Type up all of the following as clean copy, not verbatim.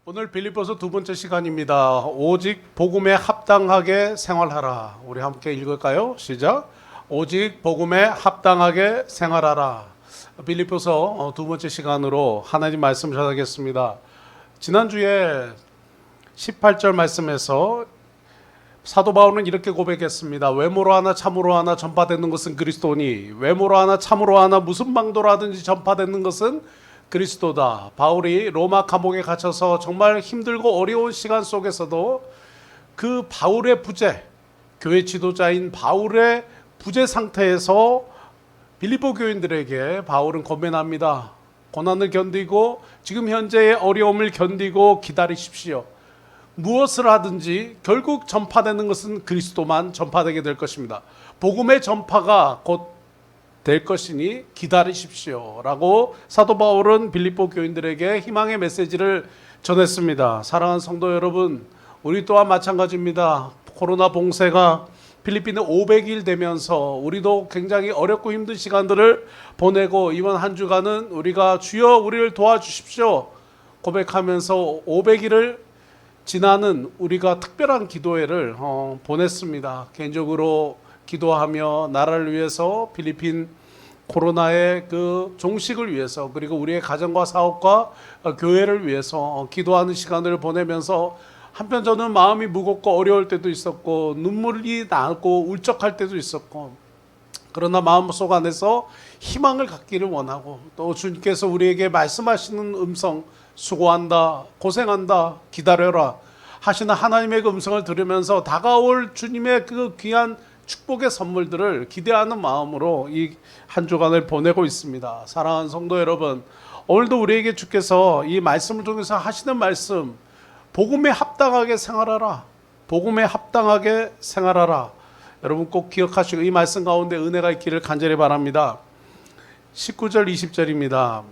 오늘 빌립보서 두 번째 시간입니다. 오직 복음에 합당하게 생활하라. 우리 함께 읽을까요? 시작. 오직 복음에 합당하게 생활하라. 빌립보서 두 번째 시간으로 하나님 말씀 전하겠습니다. 지난주에 18절 말씀에서 사도 바울은 이렇게 고백했습니다. 외모로 하나 참으로 하나 전파되는 것은 그리스도니 외모로 하나 참으로 하나 무슨 방도로 하든지 전파되는 것은 그리스도다. 바울이 로마 감옥에 갇혀서 정말 힘들고 어려운 시간 속에서도 그 바울의 부재, 교회 지도자인 바울의 부재 상태에서 빌립보 교인들에게 바울은 권면합니다. 고난을 견디고 지금 현재의 어려움을 견디고 기다리십시오. 무엇을 하든지 결국 전파되는 것은 그리스도만 전파되게 될 것입니다. 복음의 전파가 곧 될 것이니 기다리십시오 라고 사도 바울은 빌립보 교인들에게 희망의 메시지를 전했습니다. 사랑하는 성도 여러분, 우리 또한 마찬가지입니다. 코로나 봉쇄가 필리핀에 500일 되면서 우리도 굉장히 어렵고 힘든 시간들을 보내고 이번 한 주간은 우리가 주여 우리를 도와주십시오 고백하면서 500일을 지나는 우리가 특별한 기도회를 보냈습니다. 개인적으로 기도하며 나라를 위해서 필리핀 코로나의 그 종식을 위해서 그리고 우리의 가정과 사업과 교회를 위해서 기도하는 시간을 보내면서 한편 저는 마음이 무겁고 어려울 때도 있었고 눈물이 나고 울적할 때도 있었고 그러나 마음속 안에서 희망을 갖기를 원하고 또 주님께서 우리에게 말씀하시는 음성 수고한다 고생한다 기다려라 하시는 하나님의 그 음성을 들으면서 다가올 주님의 그 귀한 축복의 선물들을 기대하는 마음으로 이 한 주간을 보내고 있습니다. 사랑하는 성도 여러분, 오늘도 우리에게 주께서 이 말씀을 통해서 하시는 말씀, 복음에 합당하게 생활하라. 복음에 합당하게 생활하라. 여러분 꼭 기억하시고 이 말씀 가운데 은혜가 있기를 간절히 바랍니다. 19절 20절입니다.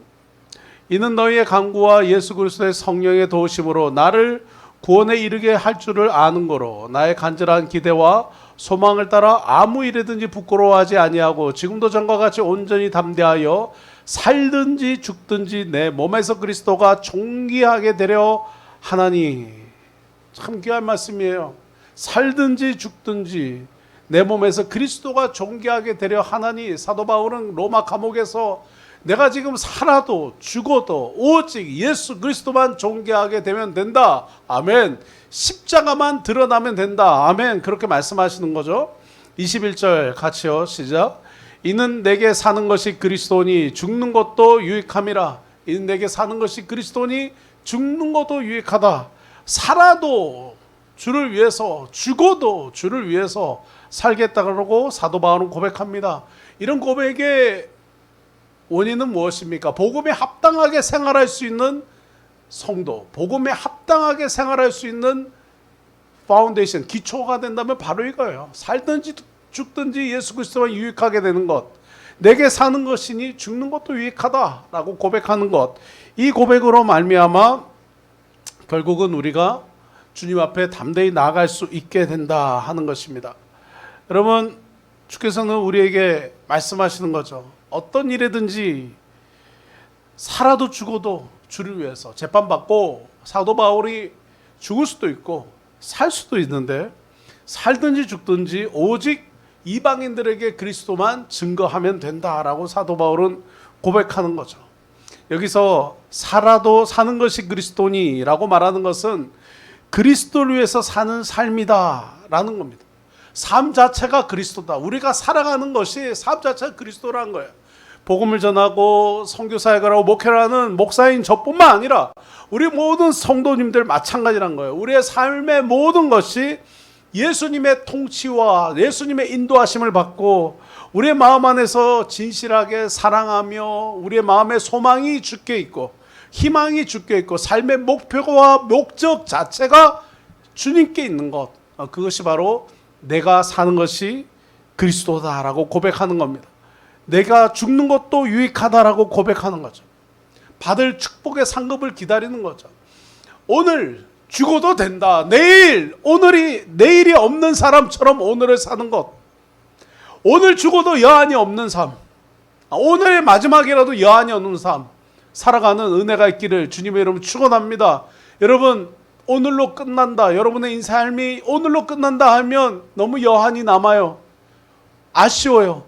이는 너희의 간구와 예수 그리스도의 성령의 도우심으로 나를 구원에 이르게 할 줄을 아는 거로 나의 간절한 기대와 소망을 따라 아무 일에든지 부끄러워하지 아니하고 지금도 전과 같이 온전히 담대하여 살든지 죽든지 내 몸에서 그리스도가 존귀하게 되려 하나니. 참 귀한 말씀이에요. 살든지 죽든지 내 몸에서 그리스도가 존귀하게 되려 하나니. 사도 바울은 로마 감옥에서 내가 지금 살아도 죽어도 오직 예수 그리스도만 존귀하게 되면 된다. 아멘. 십자가만 드러나면 된다. 아멘. 그렇게 말씀하시는 거죠. 21절 같이요. 시작. 이는 내게 사는 것이 그리스도니 죽는 것도 유익함이라. 이는 내게 사는 것이 그리스도니 죽는 것도 유익하다. 살아도 주를 위해서 죽어도 주를 위해서 살겠다고 사도 바울은 고백합니다. 이런 고백의 원인은 무엇입니까? 복음에 합당하게 생활할 수 있는 성도, 복음에 합당하게 생활할 수 있는 파운데이션, 기초가 된다면 바로 이거예요. 살든지 죽든지 예수 그리스도만 유익하게 되는 것, 내게 사는 것이니 죽는 것도 유익하다라고 고백하는 것, 이 고백으로 말미암아 결국은 우리가 주님 앞에 담대히 나아갈 수 있게 된다 하는 것입니다. 여러분, 주께서는 우리에게 말씀하시는 거죠. 어떤 일이든지 살아도 죽어도 주를 위해서 재판받고 사도 바울이 죽을 수도 있고 살 수도 있는데 살든지 죽든지 오직 이방인들에게 그리스도만 증거하면 된다라고 사도 바울은 고백하는 거죠. 여기서 살아도 사는 것이 그리스도니라고 말하는 것은 그리스도를 위해서 사는 삶이다라는 겁니다. 삶 자체가 그리스도다. 우리가 살아가는 것이 삶 자체가 그리스도라는 거예요. 복음을 전하고 선교사역을 하고 목회를 하는 목사인 저뿐만 아니라 우리 모든 성도님들 마찬가지란 거예요. 우리의 삶의 모든 것이 예수님의 통치와 예수님의 인도하심을 받고 우리의 마음 안에서 진실하게 사랑하며 우리의 마음에 소망이 주께 있고 희망이 주께 있고 삶의 목표와 목적 자체가 주님께 있는 것, 그것이 바로 내가 사는 것이 그리스도다라고 고백하는 겁니다. 내가 죽는 것도 유익하다라고 고백하는 거죠. 받을 축복의 상급을 기다리는 거죠. 오늘 죽어도 된다. 내일이 없는 사람처럼 오늘을 사는 것. 오늘 죽어도 여한이 없는 삶. 오늘의 마지막이라도 여한이 없는 삶. 살아가는 은혜가 있기를 주님의 이름으로 축원합니다. 여러분, 오늘로 끝난다, 여러분의 인생 삶이 오늘로 끝난다 하면 너무 여한이 남아요. 아쉬워요.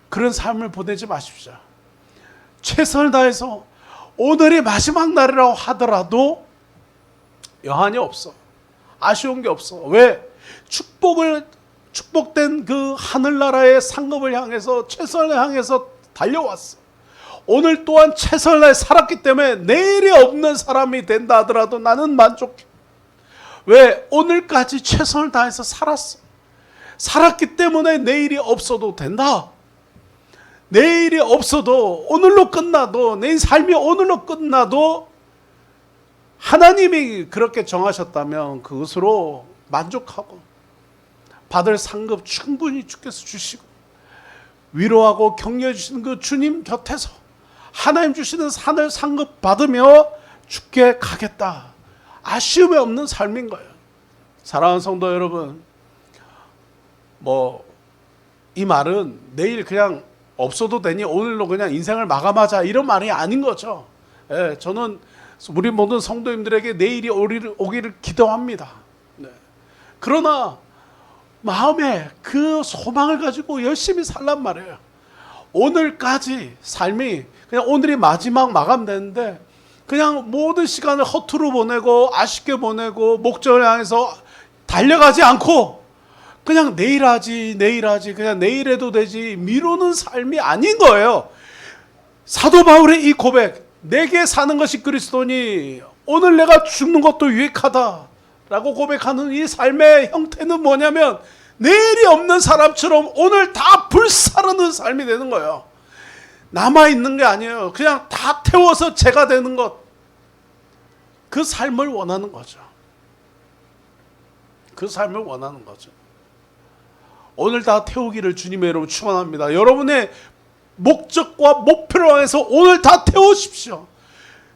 그런 삶을 보내지 마십시오. 최선을 다해서 오늘이 마지막 날이라고 하더라도 여한이 없어. 아쉬운 게 없어. 왜? 축복된 그 하늘나라의 상급을 향해서, 최선을 향해서 달려왔어. 오늘 또한 최선을 다해 살았기 때문에 내일이 없는 사람이 된다 하더라도 나는 만족해. 왜? 오늘까지 최선을 다해서 살았어. 살았기 때문에 내일이 없어도 된다. 내일이 없어도, 오늘로 끝나도, 내 삶이 오늘로 끝나도 하나님이 그렇게 정하셨다면 그것으로 만족하고 받을 상급 충분히 주께서 주시고 위로하고 격려해 주시는 그 주님 곁에서 하나님 주시는 하늘 상급 받으며 주께 가겠다. 아쉬움이 없는 삶인 거예요. 사랑하는 성도 여러분, 이 말은 내일 그냥 없어도 되니 오늘로 그냥 인생을 마감하자, 이런 말이 아닌 거죠. 예, 저는 우리 모든 성도님들에게 내일이 오기를 기도합니다. 네. 그러나 마음에 그 소망을 가지고 열심히 살란 말이에요. 오늘까지 삶이 그냥 오늘이 마지막 마감되는데 그냥 모든 시간을 허투루 보내고 아쉽게 보내고 목적을 향해서 달려가지 않고 그냥 내일 하지 그냥 내일 해도 되지 미루는 삶이 아닌 거예요. 사도 바울의 이 고백, 내게 사는 것이 그리스도니 오늘 내가 죽는 것도 유익하다 라고 고백하는 이 삶의 형태는 뭐냐면 내일이 없는 사람처럼 오늘 다 불사르는 삶이 되는 거예요. 남아있는 게 아니에요. 그냥 다 태워서 죄가 되는 것, 그 삶을 원하는 거죠. 그 삶을 원하는 거죠. 오늘 다 태우기를 주님의 이름으로 축원합니다. 여러분의 목적과 목표를 향해서 오늘 다 태우십시오.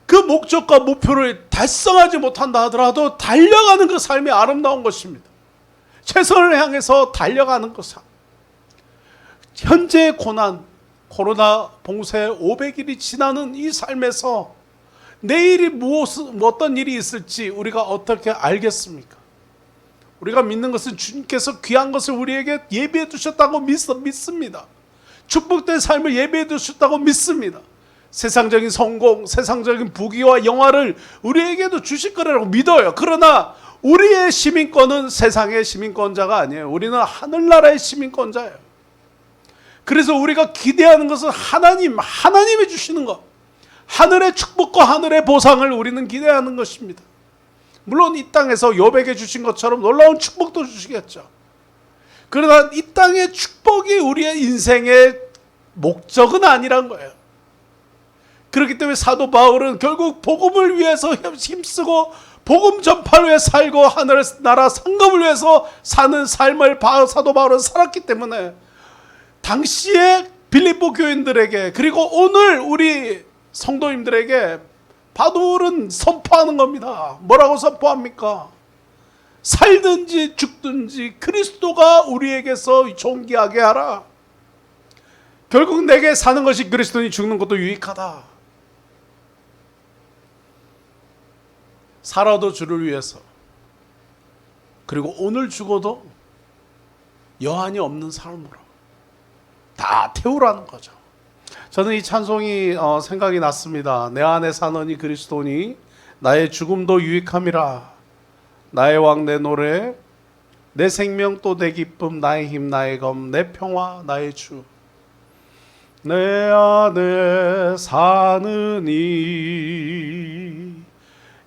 그 목적과 목표를 달성하지 못한다 하더라도 달려가는 그 삶이 아름다운 것입니다. 최선을 향해서 달려가는 것. 현재의 고난, 코로나 봉쇄 500일이 지나는 이 삶에서 내일이 어떤 일이 있을지 우리가 어떻게 알겠습니까? 우리가 믿는 것은 주님께서 귀한 것을 우리에게 예비해 두셨다고 믿습니다. 축복된 삶을 예비해 두셨다고 믿습니다. 세상적인 성공, 세상적인 부귀와 영화를 우리에게도 주실 거라고 믿어요. 그러나 우리의 시민권은 세상의 시민권자가 아니에요. 우리는 하늘나라의 시민권자예요. 그래서 우리가 기대하는 것은 하나님이 주시는 것, 하늘의 축복과 하늘의 보상을 우리는 기대하는 것입니다. 물론 이 땅에서 욥에게 주신 것처럼 놀라운 축복도 주시겠죠. 그러나 이 땅의 축복이 우리의 인생의 목적은 아니란 거예요. 그렇기 때문에 사도 바울은 결국 복음을 위해서 힘쓰고 복음 전파를 위해 살고 하늘나라 상급을 위해서 사는 삶을 사도 바울은 살았기 때문에 당시에 빌립보 교인들에게, 그리고 오늘 우리 성도님들에게 바울은 선포하는 겁니다. 뭐라고 선포합니까? 살든지 죽든지 그리스도가 우리에게서 존귀하게 하라. 결국 내게 사는 것이 그리스도니 죽는 것도 유익하다. 살아도 주를 위해서, 그리고 오늘 죽어도 여한이 없는 삶으로 다 태우라는 거죠. 저는 이 찬송이 생각이 났습니다. 내 안에 사느니 그리스도니 나의 죽음도 유익함이라. 나의 왕 내 노래, 내 생명 또 내 기쁨, 나의 힘 나의 검, 내 평화 나의 주. 내 안에 사느니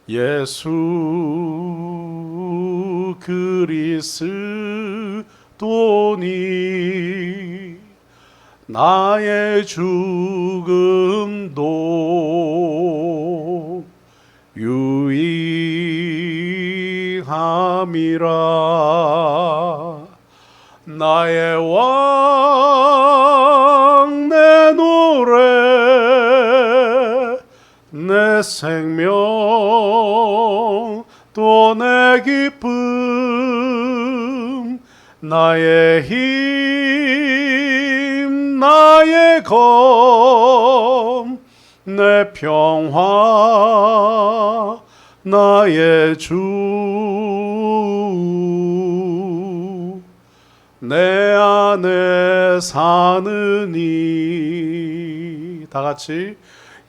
예수 그리스도니 나의 죽음도 유익함이라. 나의 왕 내 노래, 내 생명 또 내 기쁨, 나의 힘 나의 검, 내 평화 나의 주 내 안에 사느니 다 같이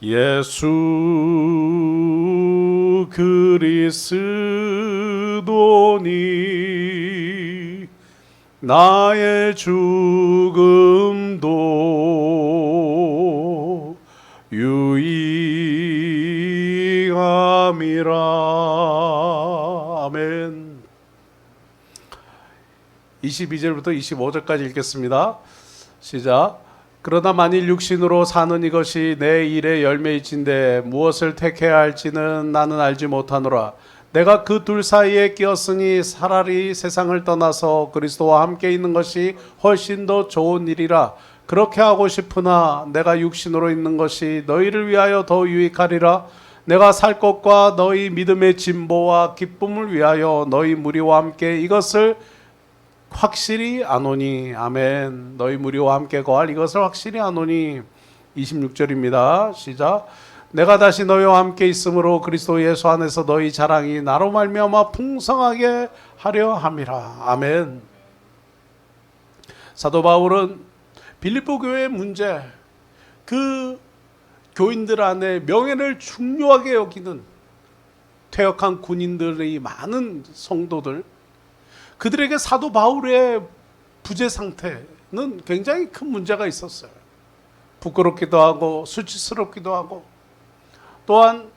예수 그리스도니 나의 죽음도 유익함이라. 아멘. 22절부터 25절까지 읽겠습니다. 시작. 그러나 만일 육신으로 사는 이것이 내 일의 열매이친데 무엇을 택해야 할지는 나는 알지 못하노라. 내가 그 둘 사이에 끼었으니 차라리 세상을 떠나서 그리스도와 함께 있는 것이 훨씬 더 좋은 일이라. 그렇게 하고 싶으나 내가 육신으로 있는 것이 너희를 위하여 더 유익하리라. 내가 살 것과 너희 믿음의 진보와 기쁨을 위하여 너희 무리와 함께 이것을 확실히 아노니. 아멘. 너희 무리와 함께 거할 이것을 확실히 아노니. 26절입니다. 시작. 내가 다시 너희와 함께 있으므로 그리스도 예수 안에서 너희 자랑이 나로 말미암아 풍성하게 하려 함이라. 아멘. 사도 바울은 빌립보 교회의 문제, 그 교인들 안에 명예를 중요하게 여기는 퇴역한 군인들의 많은 성도들, 그들에게 사도 바울의 부재 상태는 굉장히 큰 문제가 있었어요. 부끄럽기도 하고 수치스럽기도 하고, 또한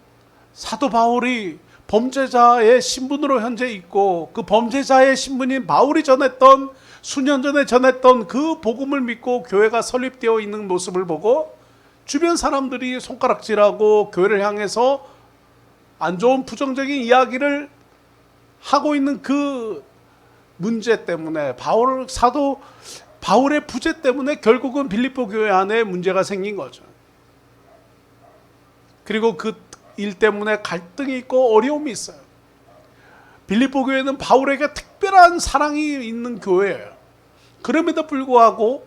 사도 바울이 범죄자의 신분으로 현재 있고 그 범죄자의 신분인 바울이 전했던, 수년 전에 전했던 그 복음을 믿고 교회가 설립되어 있는 모습을 보고 주변 사람들이 손가락질하고 교회를 향해서 안 좋은 부정적인 이야기를 하고 있는 그 문제 때문에, 사도 바울의 부재 때문에 결국은 빌립보 교회 안에 문제가 생긴 거죠. 그리고 그 일 때문에 갈등이 있고 어려움이 있어요. 빌립보 교회는 바울에게 특별한 사랑이 있는 교회예요. 그럼에도 불구하고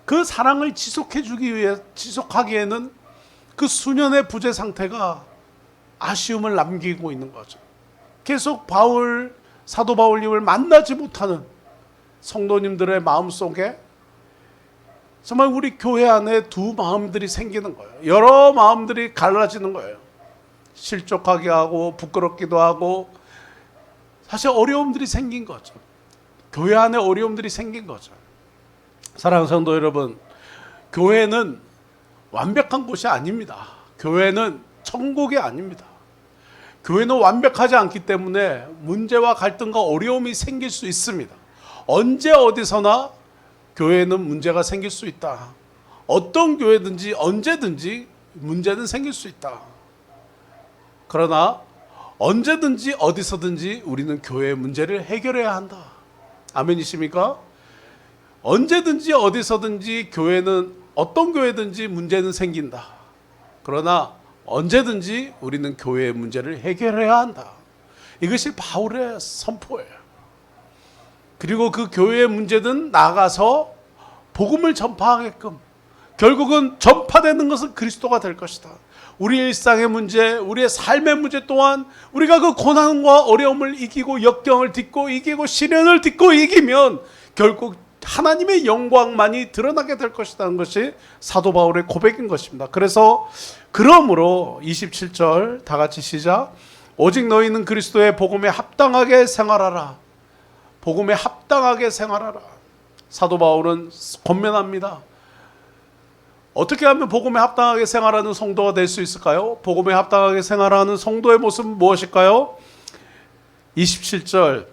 그 사랑을 지속하기에는 그 수년의 부재 상태가 아쉬움을 남기고 있는 거죠. 계속 사도 바울님을 만나지 못하는 성도님들의 마음속에 정말 우리 교회 안에 두 마음들이 생기는 거예요. 여러 마음들이 갈라지는 거예요. 실족하게 하고 부끄럽기도 하고, 사실 어려움들이 생긴 거죠. 교회 안에 어려움들이 생긴 거죠. 사랑하는 성도 여러분, 교회는 완벽한 곳이 아닙니다. 교회는 천국이 아닙니다. 교회는 완벽하지 않기 때문에 문제와 갈등과 어려움이 생길 수 있습니다. 언제 어디서나 교회는 문제가 생길 수 있다. 어떤 교회든지 언제든지 문제는 생길 수 있다. 그러나 언제든지 어디서든지 우리는 교회의 문제를 해결해야 한다. 아멘이십니까? 언제든지 어디서든지 교회는, 어떤 교회든지 문제는 생긴다. 그러나 언제든지 우리는 교회의 문제를 해결해야 한다. 이것이 바울의 선포예요. 그리고 그 교회의 문제는 나가서 복음을 전파하게끔, 결국은 전파되는 것은 그리스도가 될 것이다. 우리의 일상의 문제, 우리의 삶의 문제 또한 우리가 그 고난과 어려움을 이기고 역경을 딛고 이기고 시련을 딛고 이기면 결국 하나님의 영광만이 드러나게 될 것이라는 것이 사도 바울의 고백인 것입니다. 그러므로 27절 다 같이 시작. 오직 너희는 그리스도의 복음에 합당하게 생활하라. 복음에 합당하게 생활하라. 사도 바울은 권면합니다. 어떻게 하면 복음에 합당하게 생활하는 성도가 될 수 있을까요? 복음에 합당하게 생활하는 성도의 모습은 무엇일까요? 27절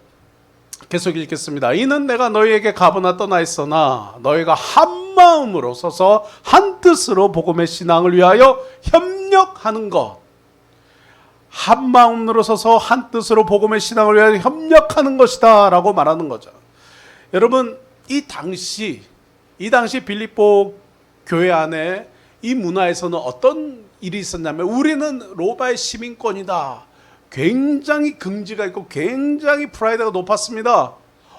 계속 읽겠습니다. 이는 내가 너희에게 가보나 떠나 있으나 너희가 한 마음으로 서서 한 뜻으로 복음의 신앙을 위하여 협력하는 것. 한 마음으로 서서 한 뜻으로 복음의 신앙을 위하여 협력하는 것이다 라고 말하는 거죠. 여러분, 이 당시 빌립보 교회 안에 이 문화에서는 어떤 일이 있었냐면, 우리는 로마의 시민권이다. 굉장히 긍지가 있고 굉장히 프라이드가 높았습니다.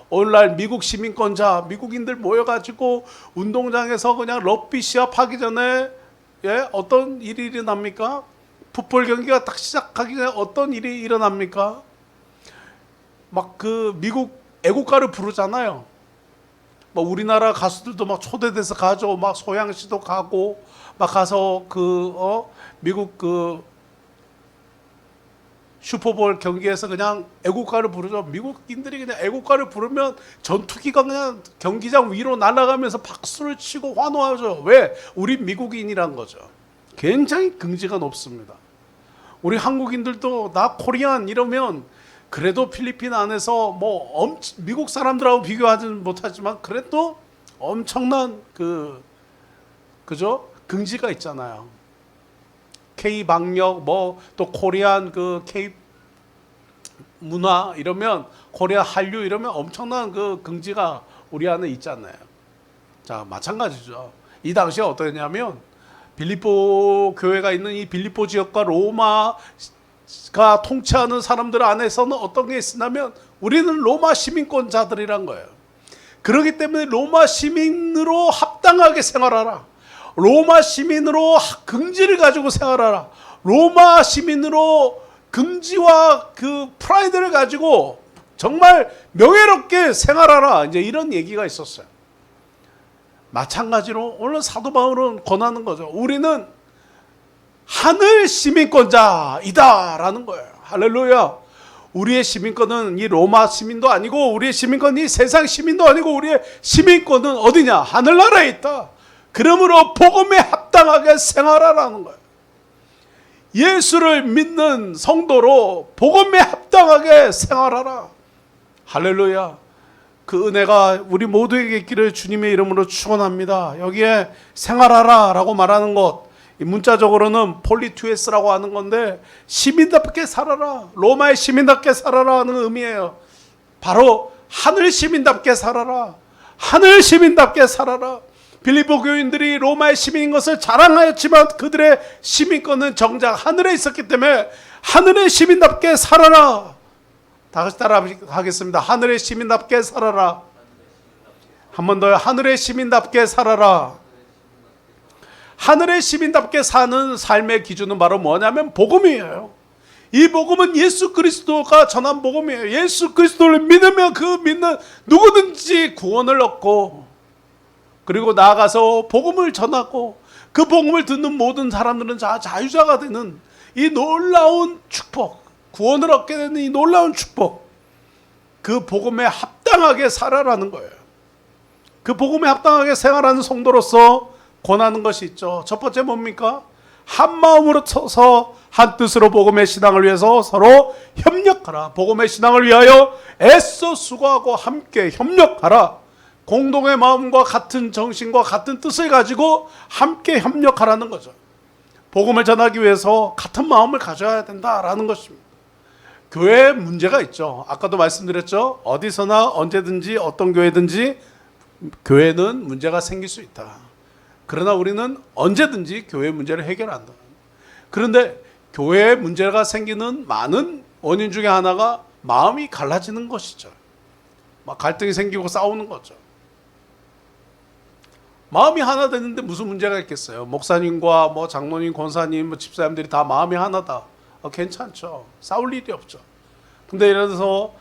오늘날 미국 시민권자, 미국인들 모여가지고 운동장에서 그냥 럭비 시합하기 전에 어떤 일이 일어납니까? 풋볼 경기가 딱 시작하기 전에 어떤 일이 일어납니까? 막 그 미국 애국가를 부르잖아요. 뭐 우리나라 가수들도 막 초대돼서 가죠. 막 소양 씨도 가고 막 가서 미국 그 슈퍼볼 경기에서 그냥 애국가를 부르죠. 미국인들이 그냥 애국가를 부르면 전투기가 그냥 경기장 위로 날아가면서 박수를 치고 환호하죠. 왜? 우리 미국인이란 거죠. 굉장히 긍지가 높습니다. 우리 한국인들도 나 코리안 이러면 그래도 필리핀 안에서 뭐 미국 사람들하고 비교하지는 못하지만 그래도 엄청난 그죠? 긍지가 있잖아요. K 방역 뭐 또 코리안 그 K 문화 이러면 코리아 한류 이러면 엄청난 그 긍지가 우리 안에 있잖아요. 자, 마찬가지죠. 이 당시에 어떠냐면 빌립보 교회가 있는 이 빌립보 지역과 로마가 통치하는 사람들 안에서는 어떤 게 있었냐면 우리는 로마 시민권자들이란 거예요. 그렇기 때문에 로마 시민으로 합당하게 생활하라. 로마 시민으로 긍지를 가지고 생활하라. 로마 시민으로 긍지와 그 프라이드를 가지고 정말 명예롭게 생활하라. 이제 이런 얘기가 있었어요. 마찬가지로 오늘 사도 바울은 권하는 거죠. 우리는 하늘 시민권자이다라는 거예요. 할렐루야. 우리의 시민권은 이 로마 시민도 아니고 우리의 시민권은 이 세상 시민도 아니고 우리의 시민권은 어디냐? 하늘나라에 있다. 그러므로 복음에 합당하게 생활하라는 거예요. 예수를 믿는 성도로 복음에 합당하게 생활하라. 할렐루야. 그 은혜가 우리 모두에게 있기를 주님의 이름으로 축원합니다. 여기에 생활하라 라고 말하는 것, 문자적으로는 폴리투에스라고 하는 건데 시민답게 살아라. 로마의 시민답게 살아라 하는 의미예요. 바로 하늘 시민답게 살아라. 하늘 시민답게 살아라. 빌립보 교인들이 로마의 시민인 것을 자랑하였지만 그들의 시민권은 정작 하늘에 있었기 때문에 하늘의 시민답게 살아라. 다시 따라하겠습니다. 하늘의 시민답게 살아라. 한 번 더요. 하늘의 시민답게 살아라. 하늘의 시민답게 사는 삶의 기준은 바로 뭐냐면 복음이에요. 이 복음은 예수 그리스도가 전한 복음이에요. 예수 그리스도를 믿으면 그 믿는 누구든지 구원을 얻고 그리고 나아가서 복음을 전하고 그 복음을 듣는 모든 사람들은 자유자가 되는 이 놀라운 축복, 구원을 얻게 되는 이 놀라운 축복, 그 복음에 합당하게 살아라는 거예요. 그 복음에 합당하게 생활하는 성도로서 권하는 것이 있죠. 첫 번째 뭡니까? 한 마음으로 서서 한 뜻으로 복음의 신앙을 위해서 서로 협력하라. 복음의 신앙을 위하여 애써 수고하고 함께 협력하라. 공동의 마음과 같은 정신과 같은 뜻을 가지고 함께 협력하라는 거죠. 복음을 전하기 위해서 같은 마음을 가져야 된다라는 것입니다. 교회에 문제가 있죠. 아까도 말씀드렸죠. 어디서나 언제든지 어떤 교회든지 교회는 문제가 생길 수 있다. 그러나 우리는 언제든지 교회 문제를 해결한다. 그런데 교회에 문제가 생기는 많은 원인 중에 하나가 마음이 갈라지는 것이죠. 막 갈등이 생기고 싸우는 거죠. 마음이 하나 되는데 무슨 문제가 있겠어요? 목사님과 뭐 장로님, 권사님, 뭐 집사님들이 다 마음이 하나다. 괜찮죠. 싸울 일이 없죠. 근데 예를 들어서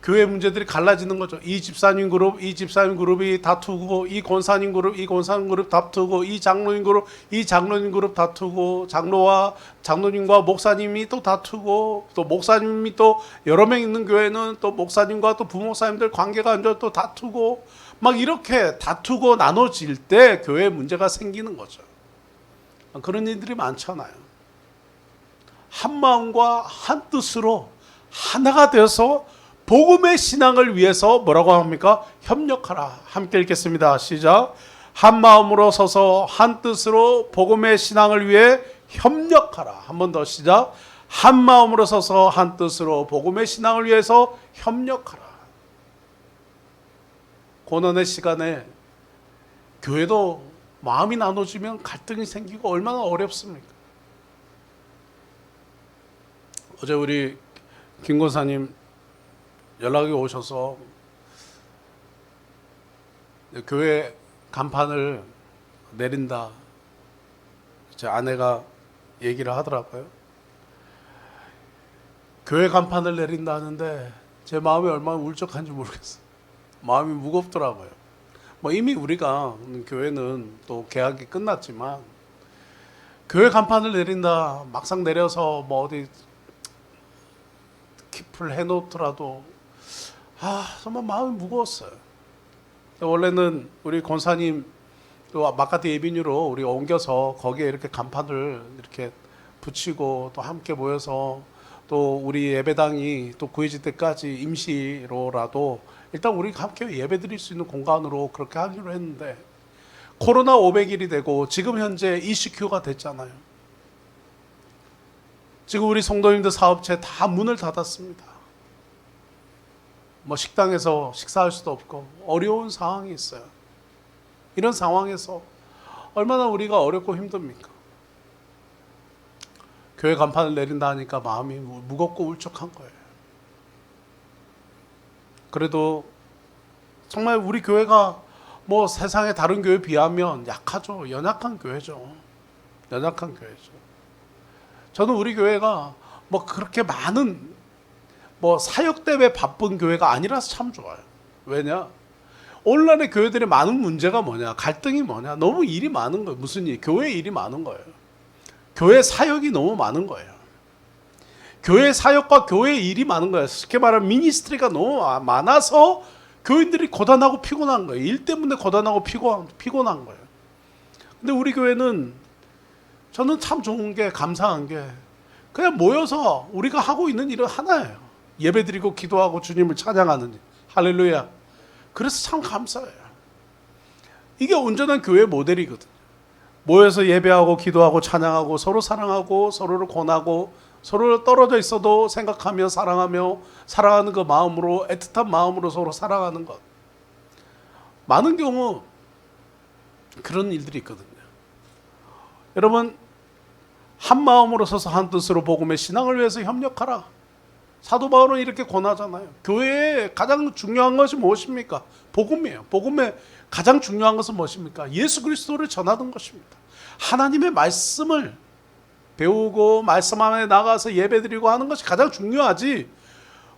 교회 문제들이 갈라지는 거죠. 이 집사님 그룹, 이 집사님 그룹이 다투고, 이 권사님 그룹, 이 권사님 그룹 다투고, 이 장로님 그룹, 이 장로님 그룹 다투고, 장로와 장로님과 목사님이 또 다투고, 또 목사님이 또 여러 명 있는 교회는 또 목사님과 또 부목사님들 관계가 안 좋아 또 다투고, 막 이렇게 다투고 나눠질 때 교회에 문제가 생기는 거죠. 그런 일들이 많잖아요. 한 마음과 한 뜻으로 하나가 되어서 복음의 신앙을 위해서 뭐라고 합니까? 협력하라. 함께 읽겠습니다. 시작. 한 마음으로 서서 한 뜻으로 복음의 신앙을 위해 협력하라. 한 번 더 시작. 한 마음으로 서서 한 뜻으로 복음의 신앙을 위해서 협력하라. 고난의 시간에 교회도 마음이 나눠지면 갈등이 생기고 얼마나 어렵습니까? 어제 우리 김 권사님 연락이 오셔서 교회 간판을 내린다. 제 아내가 얘기를 하더라고요. 교회 간판을 내린다 하는데 제 마음이 얼마나 울적한지 모르겠어요. 마음이 무겁더라고요. 뭐 이미 우리가 교회는 또 개학이 끝났지만 교회 간판을 내린다 막상 내려서 뭐 어디 킵을 해놓더라도 정말 마음이 무거웠어요. 원래는 우리 권사님 또 마카티 에비뉴로 우리 옮겨서 거기에 이렇게 간판을 이렇게 붙이고 또 함께 모여서 또 우리 예배당이 또 구해질 때까지 임시로라도 일단 우리 함께 예배 드릴 수 있는 공간으로 그렇게 하기로 했는데 코로나 500일이 되고 지금 현재 ECQ가 됐잖아요. 지금 우리 성도님들 사업체 다 문을 닫았습니다. 뭐 식당에서 식사할 수도 없고 어려운 상황이 있어요. 이런 상황에서 얼마나 우리가 어렵고 힘듭니까? 교회 간판을 내린다 하니까 마음이 무겁고 울적한 거예요. 그래도 정말 우리 교회가 뭐 세상의 다른 교회에 비하면 약하죠. 연약한 교회죠. 연약한 교회죠. 저는 우리 교회가 뭐 그렇게 많은 뭐 사역 때문에 바쁜 교회가 아니라서 참 좋아요. 왜냐? 오늘날의 교회들의 많은 문제가 뭐냐? 갈등이 뭐냐? 너무 일이 많은 거예요. 무슨 일? 교회 일이 많은 거예요. 교회 사역이 너무 많은 거예요. 교회 사역과 교회 일이 많은 거예요. 쉽게 말하면 미니스트리가 너무 많아서 교인들이 고단하고 피곤한 거예요. 일 때문에 고단하고 피곤한 거예요. 근데 우리 교회는 저는 참 좋은 게 감사한 게 그냥 모여서 우리가 하고 있는 일은 하나예요. 예배드리고 기도하고 주님을 찬양하는 일. 할렐루야. 그래서 참 감사해요. 이게 온전한 교회 모델이거든요. 모여서 예배하고 기도하고 찬양하고 서로 사랑하고 서로를 권하고 서로 떨어져 있어도 생각하며 사랑하며 사랑하는 그 마음으로 애틋한 마음으로 서로 사랑하는 것. 많은 경우 그런 일들이 있거든요. 여러분 한 마음으로 서서 한 뜻으로 복음의 신앙을 위해서 협력하라. 사도 바울은 이렇게 권하잖아요. 교회에 가장 중요한 것이 무엇입니까? 복음이에요. 복음의 가장 중요한 것은 무엇입니까? 예수 그리스도를 전하는 것입니다. 하나님의 말씀을 배우고 말씀 안에 나가서 예배드리고 하는 것이 가장 중요하지.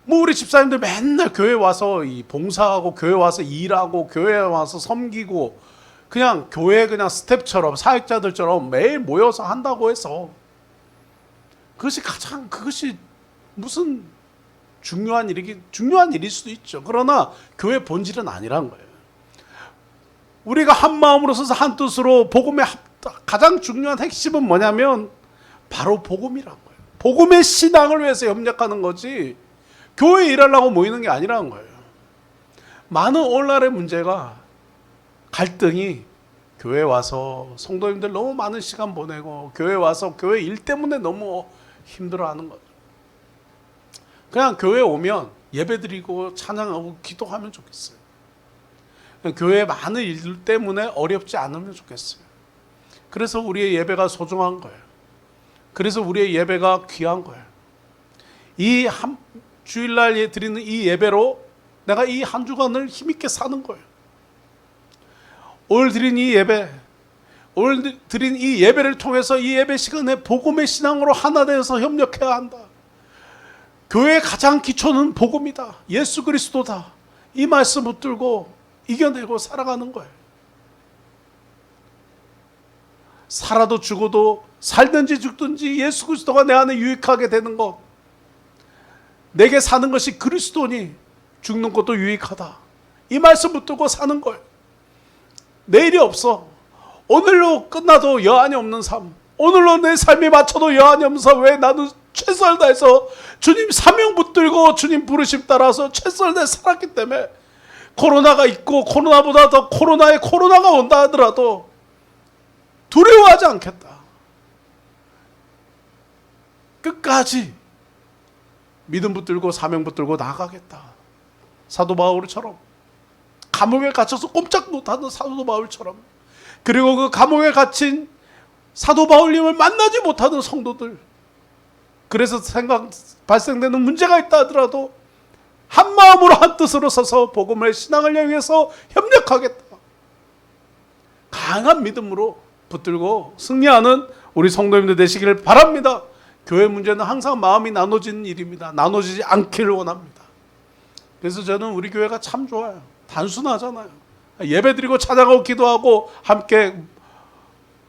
뭐 우리 집사님들 맨날 교회 와서 봉사하고 교회 와서 일하고 교회 와서 섬기고 그냥 교회 그냥 스텝처럼 사역자들처럼 매일 모여서 한다고 해서 그것이 무슨 중요한 일일 수도 있죠. 그러나 교회 본질은 아니란 거예요. 우리가 한 마음으로 서서 한 뜻으로 복음의 가장 중요한 핵심은 뭐냐면 바로 복음이란 거예요. 복음의 신앙을 위해서 협력하는 거지 교회 일하려고 모이는 게 아니라는 거예요. 많은 오늘날의 문제가 갈등이 교회 와서 성도님들 너무 많은 시간 보내고 교회 와서 교회 일 때문에 너무 힘들어하는 거죠. 그냥 교회 오면 예배드리고 찬양하고 기도하면 좋겠어요. 교회 많은 일들 때문에 어렵지 않으면 좋겠어요. 그래서 우리의 예배가 소중한 거예요. 그래서 우리의 예배가 귀한 거예요. 이 한 주일날 드리는 이 예배로 내가 이 한 주간을 힘있게 사는 거예요. 오늘 드린 이 예배를 통해서 이 예배 시간에 복음의 신앙으로 하나 되어서 협력해야 한다. 교회의 가장 기초는 복음이다. 예수 그리스도다. 이 말씀 붙들고 이겨내고 살아가는 거예요. 살아도 죽어도 살든지 죽든지 예수 그리스도가 내 안에 유익하게 되는 것. 내게 사는 것이 그리스도니 죽는 것도 유익하다. 이 말씀 붙들고 사는 거예요. 내일이 없어. 오늘로 끝나도 여한이 없는 삶. 오늘로 내 삶이 맞춰도 여한이 없는 삶. 왜 나는 최선을 다해서 주님 사명 붙들고 주님 부르심 따라서 최선을 다해 살았기 때문에 코로나가 있고 코로나보다 더 코로나가 온다 하더라도 두려워하지 않겠다. 끝까지 믿음 붙들고 사명 붙들고 나가겠다. 사도 바울처럼 감옥에 갇혀서 꼼짝 못하는 사도 바울처럼 그리고 그 감옥에 갇힌 사도 바울님을 만나지 못하는 성도들 그래서 발생되는 문제가 있다 하더라도 한 마음으로 한 뜻으로 서서 복음의 신앙을 향해서 협력하겠다. 강한 믿음으로 붙들고 승리하는 우리 성도님들 되시기를 바랍니다. 교회 문제는 항상 마음이 나눠지는 일입니다. 나눠지지 않기를 원합니다. 그래서 저는 우리 교회가 참 좋아요. 단순하잖아요. 예배드리고 찾아가고 기도하고 함께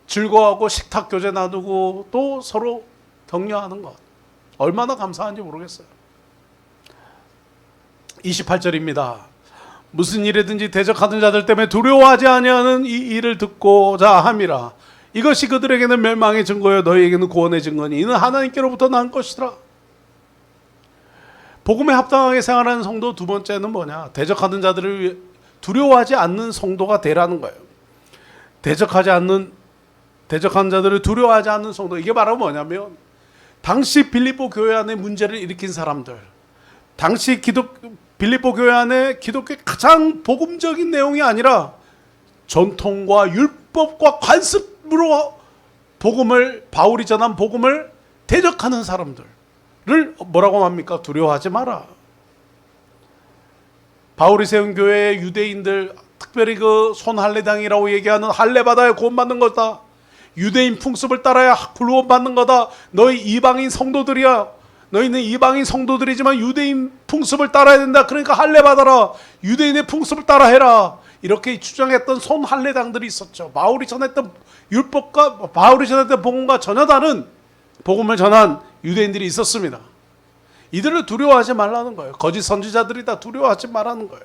즐거워하고 식탁 교제 나누고 또 서로 격려하는 것. 얼마나 감사한지 모르겠어요. 28절입니다. 무슨 일이든지 대적하는 자들 때문에 두려워하지 아니하는 이 일을 듣고자 함이라. 이것이 그들에게는 멸망의 증거요 너희에게는 구원의 증거니 이는 하나님께로부터 난 것이라. 복음에 합당하게 생활하는 성도 두 번째는 뭐냐? 대적하는 자들을 두려워하지 않는 성도가 되라는 거예요. 대적하는 자들을 두려워하지 않는 성도. 이게 바로 뭐냐면 당시 빌립보 교회 안에 문제를 일으킨 사람들, 당시 빌립보 교회 안에 기독교의 가장 복음적인 내용이 아니라 전통과 율법과 관습으로 바울이 전한 복음을 대적하는 사람들을 뭐라고 합니까? 두려워하지 마라. 바울이 세운 교회의 유대인들, 특별히 그 손할례당이라고 얘기하는 할례받아야 구원받는 거다. 유대인 풍습을 따라야 구원받는 거다. 너희 이방인 성도들이야. 너희는 이방인 성도들이지만 유대인 풍습을 따라야 된다. 그러니까 할례받아라. 유대인의 풍습을 따라해라. 이렇게 주장했던 손할례당들이 있었죠. 바울이 전했던 복음과 전혀 다른 복음을 전한 유대인들이 있었습니다. 이들을 두려워하지 말라는 거예요. 거짓 선지자들이 다 두려워하지 말라는 거예요.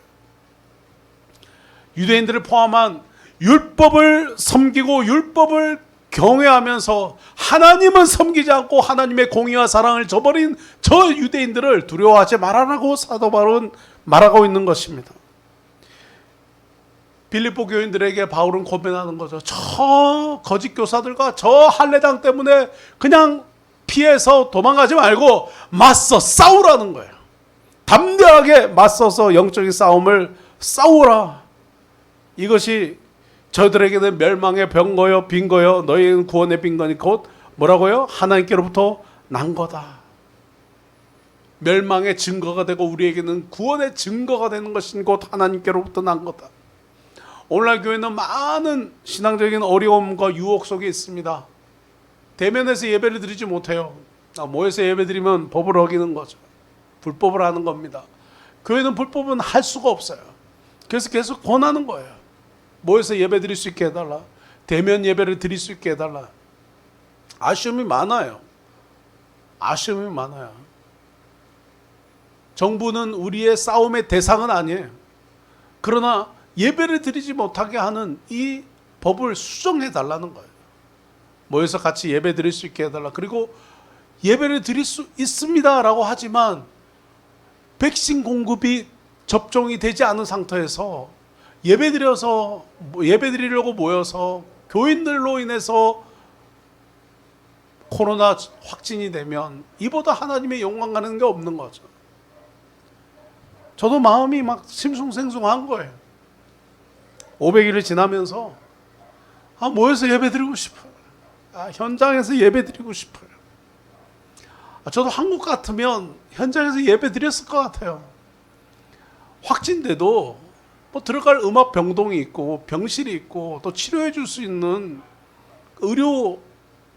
유대인들을 포함한 율법을 섬기고 율법을 경외하면서 하나님은 섬기지 않고 하나님의 공의와 사랑을 저버린 저 유대인들을 두려워하지 말아라고 사도 바울은 말하고 있는 것입니다. 빌립보 교인들에게 바울은 고민하는 거죠. 저 거짓 교사들과 저 할례당 때문에 그냥 피해서 도망가지 말고 맞서 싸우라는 거예요. 담대하게 맞서서 영적인 싸움을 싸우라. 이것이 저들에게는 멸망의 병거요 빈거요 너희는 구원의 빈거니 곧 뭐라고요? 하나님께로부터 난 거다. 멸망의 증거가 되고 우리에게는 구원의 증거가 되는 것인 곧 하나님께로부터 난 거다. 오늘날 교회는 많은 신앙적인 어려움과 유혹 속에 있습니다. 대면에서 예배를 드리지 못해요. 모여서 예배 드리면 법을 어기는 거죠. 불법을 하는 겁니다. 교회는 불법은 할 수가 없어요. 그래서 계속 권하는 거예요. 모여서 예배 드릴 수 있게 해달라. 대면 예배를 드릴 수 있게 해달라. 아쉬움이 많아요. 아쉬움이 많아요. 정부는 우리의 싸움의 대상은 아니에요. 그러나 예배를 드리지 못하게 하는 이 법을 수정해 달라는 거예요. 모여서 같이 예배 드릴 수 있게 해달라. 그리고 예배를 드릴 수 있습니다라고 하지만 백신 공급이 접종이 되지 않은 상태에서 예배 드리려고 모여서 교인들로 인해서 코로나 확진이 되면 이보다 하나님의 영광 가는 게 없는 거죠. 저도 마음이 막 심숭생숭한 거예요. 500일을 지나면서 모여서 예배 드리고 싶어요. 현장에서 예배 드리고 싶어요. 저도 한국 같으면 현장에서 예배 드렸을 것 같아요. 확진돼도 뭐 들어갈 음압 병동이 있고 병실이 있고 또 치료해 줄 수 있는 의료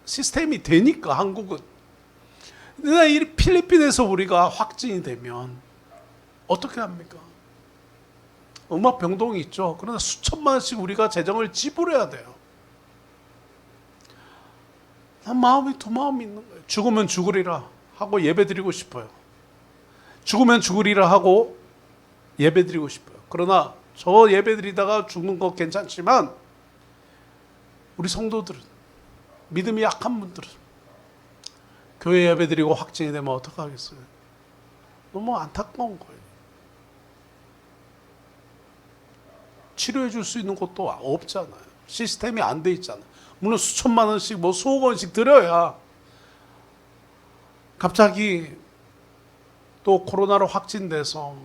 시스템이 되니까 한국은. 근데 이 필리핀에서 우리가 확진이 되면 어떻게 합니까? 음압 병동이 있죠. 그러나 수천만 원씩 우리가 재정을 지불해야 돼요. 난 마음이 두 마음이 있는 거예요. 죽으면 죽으리라 하고 예배 드리고 싶어요. 죽으면 죽으리라 하고 예배 드리고 싶어요. 그러나 저 예배 드리다가 죽는 거 괜찮지만 우리 성도들은, 믿음이 약한 분들은 교회 예배 드리고 확진이 되면 어떡하겠어요? 너무 안타까운 거예요. 치료해 줄 수 있는 곳도 없잖아요. 시스템이 안 돼 있잖아요. 물론 수천만 원씩 수억 원씩 들여야 갑자기 또 코로나로 확진돼서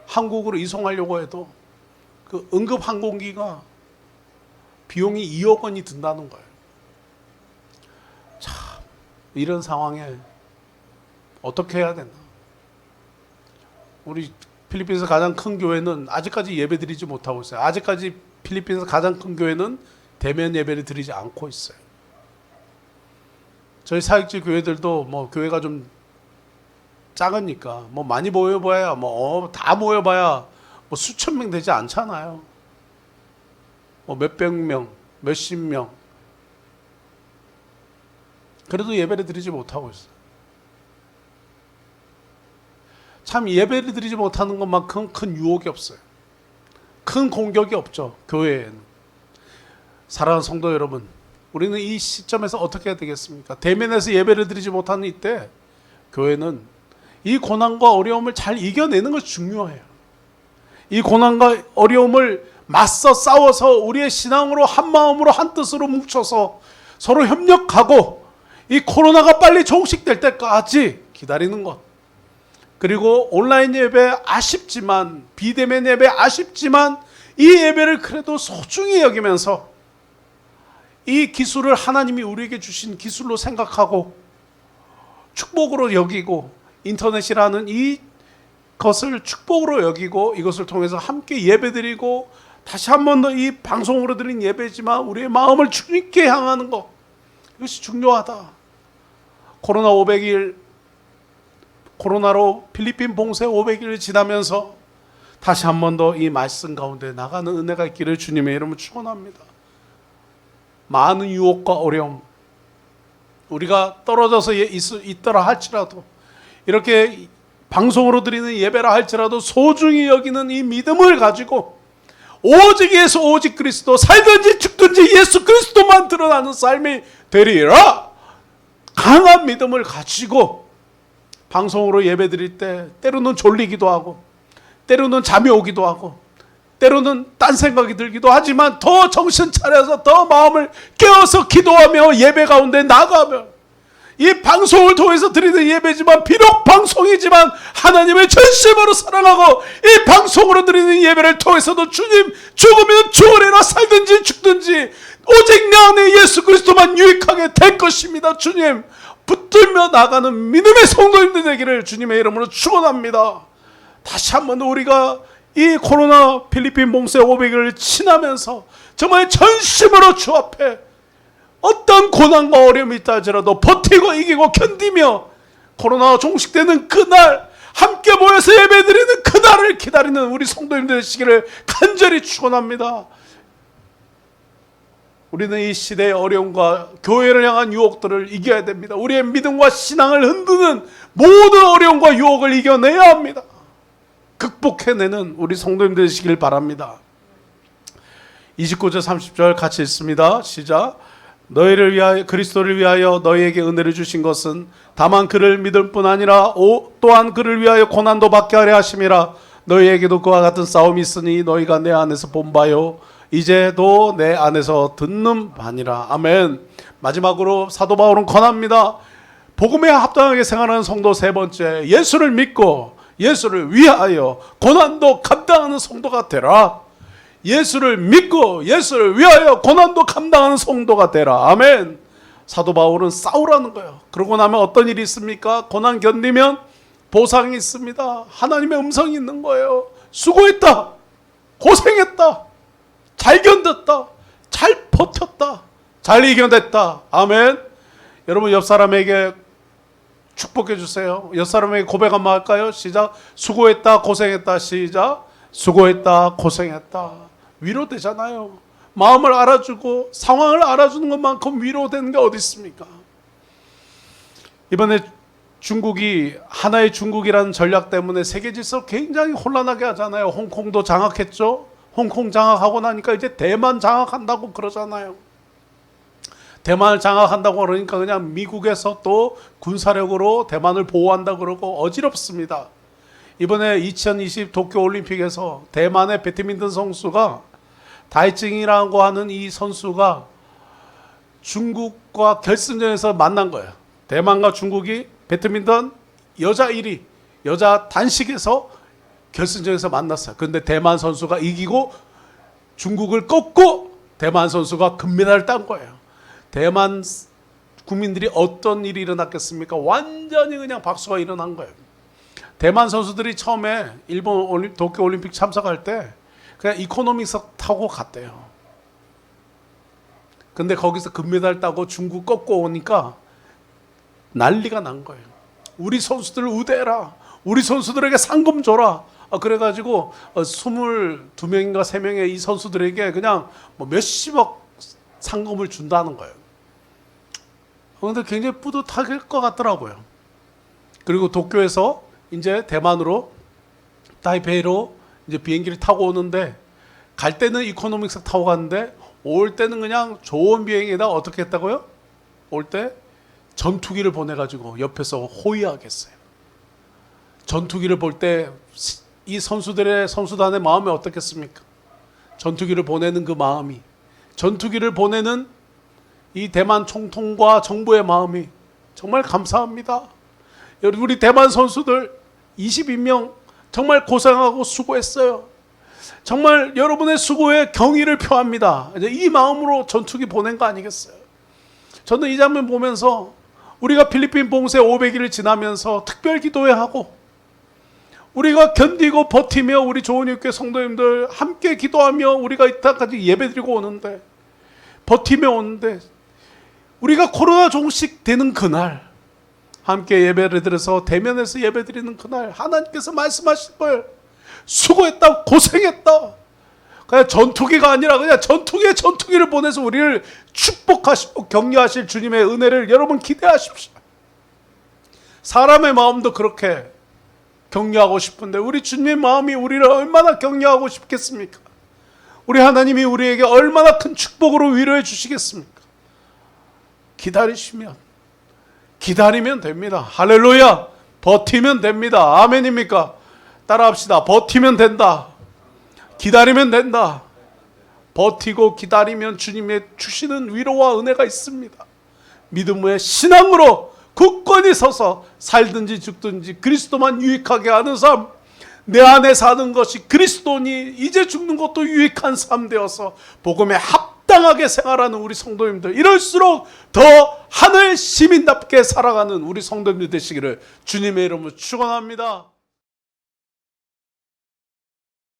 한국으로 이송하려고 해도 그 응급 항공기가 비용이 2억 원이 든다는 거예요. 참, 이런 상황에 어떻게 해야 되나? 우리 필리핀에서 가장 큰 교회는 아직까지 예배 드리지 못하고 있어요. 아직까지 필리핀에서 가장 큰 교회는 대면 예배를 드리지 않고 있어요. 저희 사역지 교회들도 뭐 교회가 좀 작으니까 뭐 많이 모여봐야 다 모여봐야 뭐 수천 명 되지 않잖아요. 뭐 몇백 명, 몇십 명. 그래도 예배를 드리지 못하고 있어요. 참 예배를 드리지 못하는 것만큼 큰 유혹이 없어요. 큰 공격이 없죠. 교회에는. 사랑하는 성도 여러분, 우리는 이 시점에서 어떻게 해야 되겠습니까? 대면에서 예배를 드리지 못하는 이때 교회는 이 고난과 어려움을 잘 이겨내는 것이 중요해요. 이 고난과 어려움을 맞서 싸워서 우리의 신앙으로 한 마음으로 한 뜻으로 뭉쳐서 서로 협력하고 이 코로나가 빨리 종식될 때까지 기다리는 것. 그리고 온라인 예배 아쉽지만, 비대면 예배 아쉽지만 이 예배를 그래도 소중히 여기면서 이 기술을 하나님이 우리에게 주신 기술로 생각하고 축복으로 여기고, 인터넷이라는 이 것을 축복으로 여기고 이것을 통해서 함께 예배드리고, 다시 한 번 더 이 방송으로 드린 예배지만 우리의 마음을 주님께 향하는 것, 이것이 중요하다. 코로나 500일, 코로나로 필리핀 봉쇄 500일을 지나면서 다시 한 번 더 이 말씀 가운데 나가는 은혜가 있기를 주님의 이름으로 축원합니다. 많은 유혹과 어려움, 우리가 떨어져서 있더라 할지라도, 이렇게 방송으로 드리는 예배라 할지라도 소중히 여기는 이 믿음을 가지고 오직 예수, 오직 그리스도, 살든지 죽든지 예수 그리스도만 드러나는 삶이 되리라. 강한 믿음을 가지고 방송으로 예배 드릴 때 때로는 졸리기도 하고, 때로는 잠이 오기도 하고, 때로는 딴 생각이 들기도 하지만 더 정신 차려서 더 마음을 깨워서 기도하며 예배 가운데 나가며, 이 방송을 통해서 드리는 예배지만 비록 방송이지만 하나님의 전심으로 사랑하고 이 방송으로 드리는 예배를 통해서도 주님, 죽으면 죽으리라, 살든지 죽든지 오직 내 안에 예수 그리스도만 유익하게 될 것입니다. 주님, 붙들며 나가는 믿음의 성도님들 되기를 주님의 이름으로 축원합니다. 다시 한번 우리가 이 코로나 필리핀 봉쇄 500일을 지나면서 정말 전심으로 주 앞에 어떤 고난과 어려움이 있다 할지라도 버티고 이기고 견디며 코로나가 종식되는 그날, 함께 모여서 예배드리는 그날을 기다리는 우리 성도님들 되시기를 간절히 축원합니다. 우리는 이 시대의 어려움과 교회를 향한 유혹들을 이겨야 됩니다. 우리의 믿음과 신앙을 흔드는 모든 어려움과 유혹을 이겨내야 합니다. 극복해내는 우리 성도님들 되시길 바랍니다. 29절 30절 같이 읽습니다. 시작. 너희를 위하여, 그리스도를 위하여 너희에게 은혜를 주신 것은 다만 그를 믿을 뿐 아니라 또한 그를 위하여 고난도 받게 하려 하심이라. 너희에게도 그와 같은 싸움이 있으니 너희가 내 안에서 본 바요 이제도 내 안에서 듣는 바니라. 아멘. 마지막으로 사도 바울은 권합니다. 복음에 합당하게 생활하는 성도 세 번째, 예수를 믿고 예수를 위하여 고난도 감당하는 성도가 되라. 예수를 믿고 예수를 위하여 고난도 감당하는 성도가 되라. 아멘. 사도 바울은 싸우라는 거예요. 그러고 나면 어떤 일이 있습니까? 고난 견디면 보상이 있습니다. 하나님의 음성이 있는 거예요. 수고했다, 고생했다, 잘 견뎠다, 잘 버텼다, 잘 이겨냈다. 아멘. 여러분 옆 사람에게 축복해 주세요. 옆 사람에게 고백 한번 할까요? 시작. 수고했다, 고생했다. 시작. 수고했다, 고생했다. 위로되잖아요. 마음을 알아주고 상황을 알아주는 것만큼 위로되는 게 어디 있습니까? 이번에 중국이 하나의 중국이라는 전략 때문에 세계 질서 굉장히 혼란하게 하잖아요. 홍콩도 장악했죠. 홍콩 장악하고 나니까 이제 대만 장악한다고 그러잖아요. 대만을 장악한다고 그러니까 그냥 미국에서 또 군사력으로 대만을 보호한다고 그러고 어지럽습니다. 이번에 2020 도쿄올림픽에서 대만의 배드민턴 선수가 다이징이라고 하는 이 선수가 중국과 결승전에서 만난 거예요. 대만과 중국이 배드민턴 여자 1위, 여자 단식에서 결승전에서 만났어요. 그런데 대만 선수가 이기고 중국을 꺾고 대만 선수가 금메달을 딴 거예요. 대만 국민들이 어떤 일이 일어났겠습니까? 완전히 그냥 박수가 일어난 거예요. 대만 선수들이 처음에 일본 도쿄올림픽 참석할 때 그냥 이코노미석 타고 갔대요. 근데 거기서 금메달 따고 중국 꺾고 오니까 난리가 난 거예요. 우리 선수들 우대해라. 우리 선수들에게 상금 줘라. 그래가지고 22명인가 3명의 이 선수들에게 그냥 뭐 몇십억 상금을 준다는 거예요. 그런데 굉장히 뿌듯할 것 같더라고요. 그리고 도쿄에서 이제 대만으로 타이페이로 이제 비행기를 타고 오는데, 갈 때는 이코노믹스 타고 갔는데 올 때는 그냥 좋은 비행기에다 어떻게 했다고요? 올 때 전투기를 보내가지고 옆에서 호위하겠어요. 전투기를 볼 때 이 선수들의 선수단의 마음이 어떻겠습니까? 전투기를 보내는 그 마음이, 전투기를 보내는 이 대만 총통과 정부의 마음이 정말 감사합니다. 우리 대만 선수들 22명 정말 고생하고 수고했어요. 정말 여러분의 수고에 경의를 표합니다. 이 마음으로 전투기 보낸 거 아니겠어요? 저는 이 장면 보면서 우리가 필리핀 봉쇄 500일을 지나면서 특별 기도회 하고, 우리가 견디고 버티며 우리 좋은교회 성도님들 함께 기도하며 우리가 이따까지 예배드리고 오는데, 버티며 오는데, 우리가 코로나 종식 되는 그날 함께 예배를 드려서 대면에서 예배드리는 그날 하나님께서 말씀하실 거예요. 수고했다, 고생했다. 그냥 전투기가 아니라 그냥 전투기를 보내서 우리를 축복하시고 격려하실 주님의 은혜를 여러분 기대하십시오. 사람의 마음도 그렇게 격려하고 싶은데 우리 주님의 마음이 우리를 얼마나 격려하고 싶겠습니까? 우리 하나님이 우리에게 얼마나 큰 축복으로 위로해 주시겠습니까? 기다리면 됩니다. 할렐루야. 버티면 됩니다. 아멘입니까? 따라합시다. 버티면 된다. 기다리면 된다. 버티고 기다리면 주님의 주시는 위로와 은혜가 있습니다. 믿음의 신앙으로 굳건히 서서 살든지 죽든지 그리스도만 유익하게 하는 삶, 내 안에 사는 것이 그리스도니 이제 죽는 것도 유익한 삶 되어서 복음에 합당하게 생활하는 우리 성도님들, 이럴수록 더 하늘 시민답게 살아가는 우리 성도님들 되시기를 주님의 이름으로 축원합니다.